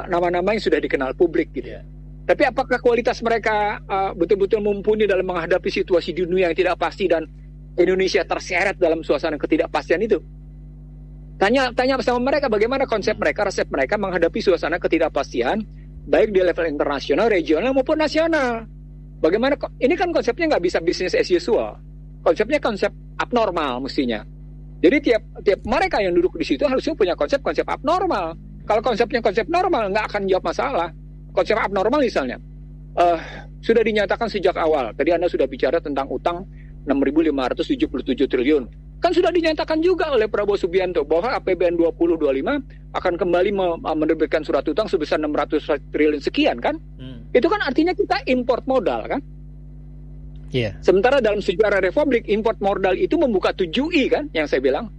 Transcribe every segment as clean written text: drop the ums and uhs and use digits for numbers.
nama-nama yang sudah dikenal publik gitu. Ya. Tapi apakah kualitas mereka betul-betul mumpuni dalam menghadapi situasi dunia yang tidak pasti dan Indonesia terseret dalam suasana ketidakpastian itu? Tanya sama mereka bagaimana konsep mereka, resep mereka menghadapi suasana ketidakpastian baik di level internasional, regional maupun nasional. Bagaimana? Ini kan konsepnya nggak bisa business as usual. Konsepnya konsep abnormal mestinya. Jadi tiap mereka yang duduk di situ harusnya punya konsep abnormal. Kalau konsepnya konsep normal nggak akan jawab masalah. Konsep abnormal misalnya sudah dinyatakan sejak awal. Tadi Anda sudah bicara tentang utang 6.577 triliun. Kan sudah dinyatakan juga oleh Prabowo Subianto bahwa APBN 2025 akan kembali menerbitkan surat utang sebesar 600 triliun sekian kan? Itu kan artinya kita import modal kan? Yeah. Sementara dalam sejarah Republik import modal itu membuka 7I kan yang saya bilang.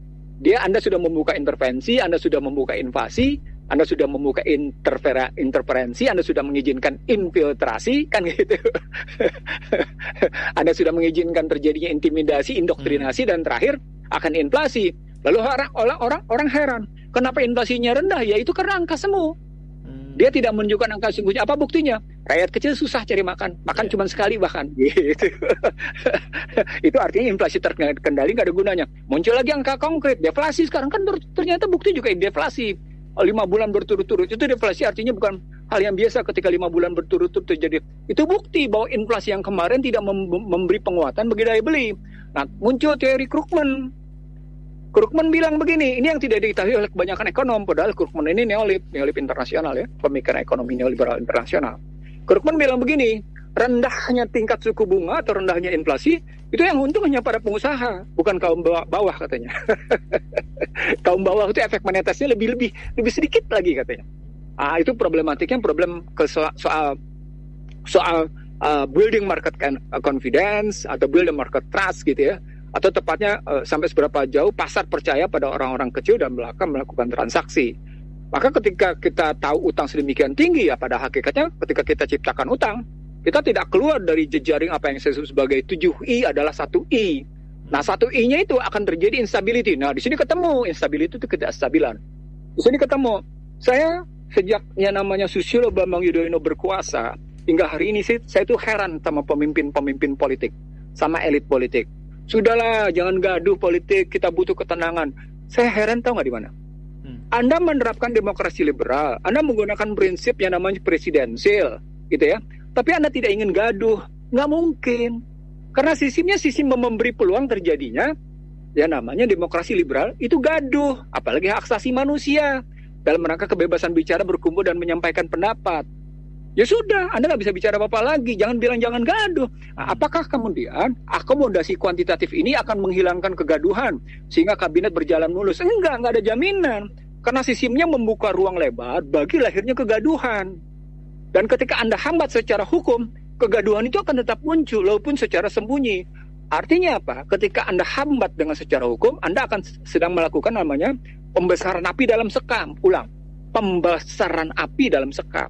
Anda sudah membuka intervensi, Anda sudah membuka invasi, Anda sudah membuka interferensi, Anda sudah mengizinkan infiltrasi, kan gitu. Anda sudah mengizinkan terjadinya intimidasi, indoktrinasi, dan terakhir akan inflasi. Lalu orang heran, kenapa inflasinya rendah? Ya itu karena angka semu. Dia tidak menunjukkan angka sungguhnya. Apa buktinya? Rakyat kecil susah cari makan cuma sekali bahkan. Gitu. Itu artinya inflasi terkendali nggak ada gunanya. Muncul lagi angka konkret, deflasi sekarang kan ternyata bukti juga deflasi. 5 bulan berturut-turut itu deflasi artinya bukan hal yang biasa ketika 5 bulan berturut-turut terjadi. Itu bukti bahwa inflasi yang kemarin tidak memberi penguatan bagi daya beli. Nah, muncul teori Krugman. Krugman bilang begini, ini yang tidak diketahui oleh kebanyakan ekonom, padahal Krugman ini neolib internasional ya, pemikiran ekonomi neoliberal internasional. Krugman bilang begini, rendahnya tingkat suku bunga atau rendahnya inflasi itu yang untung hanya para pengusaha, bukan kaum bawah katanya. Kaum bawah itu efek monetasinya lebih sedikit lagi katanya. Itu problematiknya problem soal building market confidence atau building market trust gitu ya. Atau tepatnya sampai seberapa jauh pasar percaya pada orang-orang kecil dan melakukan transaksi. Maka ketika kita tahu utang sedemikian tinggi ya pada hakikatnya ketika kita ciptakan utang, kita tidak keluar dari jejaring apa yang saya sebut sebagai 7I adalah 1I. Nah 1I-nya itu akan terjadi instability. Nah di sini ketemu instability itu ketidakstabilan. Di sini ketemu. Saya sejak yang namanya Susilo Bambang Yudhoyono berkuasa hingga hari ini saya tuh heran sama pemimpin politik, sama elit politik. Sudahlah, jangan gaduh politik, kita butuh ketenangan. Saya heran tahu nggak di mana? Anda menerapkan demokrasi liberal, Anda menggunakan prinsip yang namanya presidensial, gitu ya. Tapi Anda tidak ingin gaduh, nggak mungkin. Karena sistem memberi peluang terjadinya, ya namanya demokrasi liberal, itu gaduh. Apalagi hak asasi manusia. Dalam rangka kebebasan bicara, berkumpul, dan menyampaikan pendapat. Ya sudah, Anda nggak bisa bicara apa-apa lagi. Jangan bilang jangan gaduh. Nah, apakah kemudian akomodasi kuantitatif ini akan menghilangkan kegaduhan sehingga kabinet berjalan mulus? Enggak ada jaminan. Karena sistemnya membuka ruang lebar bagi lahirnya kegaduhan. Dan ketika Anda hambat secara hukum, kegaduhan itu akan tetap muncul walaupun secara sembunyi. Artinya apa? Ketika Anda hambat dengan secara hukum, Anda akan sedang melakukan namanya pembesaran api dalam sekam. Ulang, pembesaran api dalam sekam.